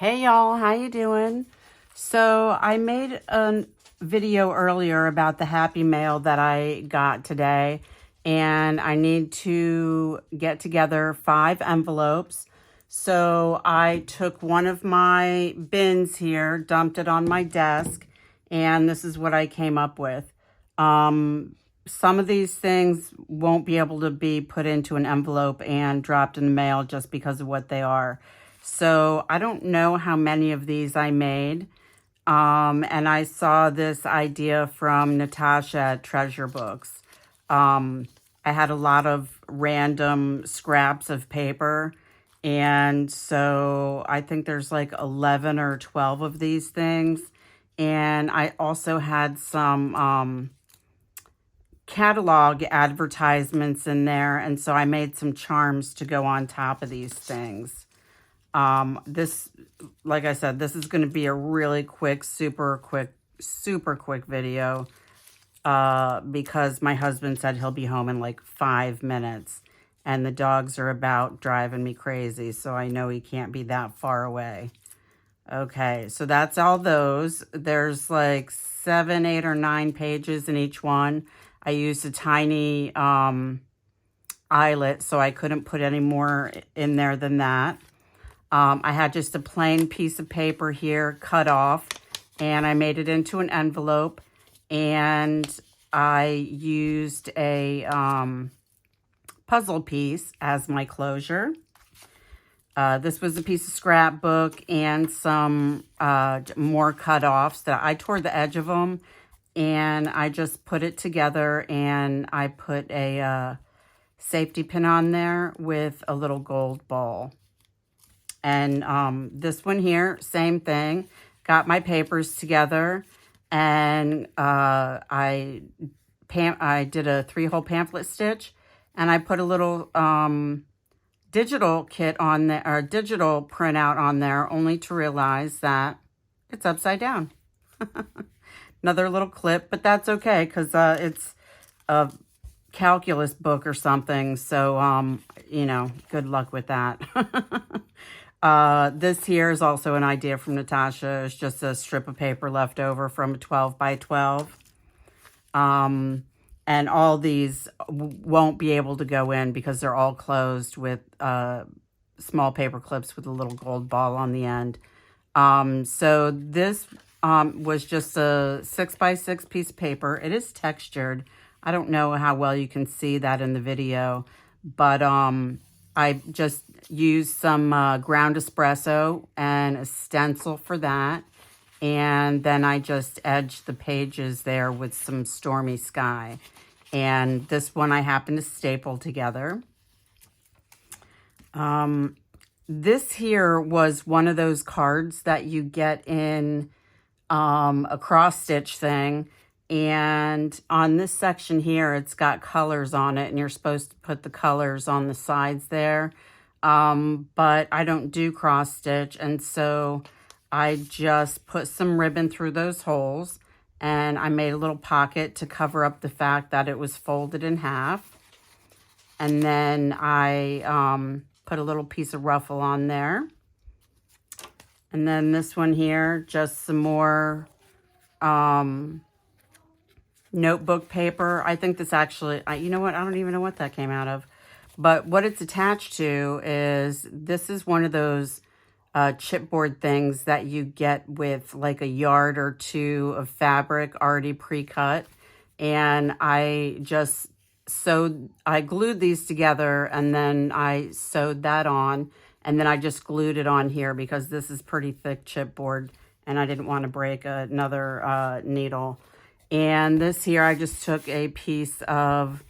Hey y'all, how you doing? So I made a video earlier about the Happy Mail that I got today, and I need to get together 5 envelopes. So I took one of my bins here, dumped it on my desk, and this is what I came up with. Some of these things won't be able to be put into an envelope and dropped in the mail just because of what they are. So I don't know how many of these I made. And I saw this idea from Natasha at Treasure Books. I had a lot of random scraps of paper. And so I think there's like 11 or 12 of these things. And I also had some catalog advertisements in there. And so I made some charms to go on top of these things. This, like I said, this is going to be a really quick, super quick video, because my husband said he'll be home in like 5 minutes and the dogs are about driving me crazy. So I know he can't be that far away. Okay. So that's all those. There's like 7, 8 or 9 pages in each one. I used a tiny, eyelet, so I couldn't put any more in there than that. I had just a plain piece of paper here cut off, and I made it into an envelope, and I used a puzzle piece as my closure. This was a piece of scrapbook and some more cut-offs that I tore the edge of them, and I just put it together, and I put a safety pin on there with a little gold ball. And this one here, same thing. Got my papers together, and I did a 3-hole pamphlet stitch, and I put a little digital kit on there, or digital printout on there, only to realize that it's upside down. Another little clip, but that's okay because it's a calculus book or something. So you know, good luck with that. This here is also an idea from Natasha. It's just a strip of paper left over from a 12 by 12. And all these won't be able to go in because they're all closed with small paper clips with a little gold ball on the end. So this was just a 6 by 6 piece of paper. It is textured. I don't know how well you can see that in the video, but I just used some ground espresso and a stencil for that. And then I just edged the pages there with some stormy sky. And this one I happened to staple together. This here was one of those cards that you get in a cross stitch thing. And on this section here, it's got colors on it, and you're supposed to put the colors on the sides there. But I don't do cross stitch, and so I just put some ribbon through those holes, and I made a little pocket to cover up the fact that it was folded in half. And then I put a little piece of ruffle on there. And then this one here, just some more notebook paper. I think this actually, you know what? I don't even know what that came out of. But what it's attached to is, this is one of those chipboard things that you get with like a yard or 2 of fabric already pre-cut. And I just I glued these together, and then I sewed that on. And then I just glued it on here because this is pretty thick chipboard, and I didn't want to break another needle. And this here, I just took a piece of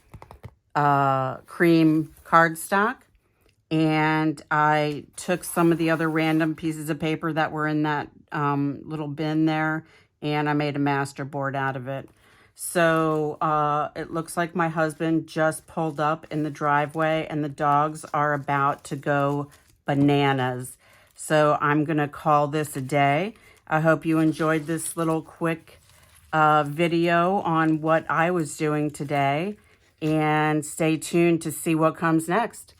cream cardstock, and I took some of the other random pieces of paper that were in that little bin there, and I made a master board out of it. So it looks like my husband just pulled up in the driveway, and the dogs are about to go bananas. So I'm going to call this a day. I hope you enjoyed this little quick video on what I was doing today, and stay tuned to see what comes next.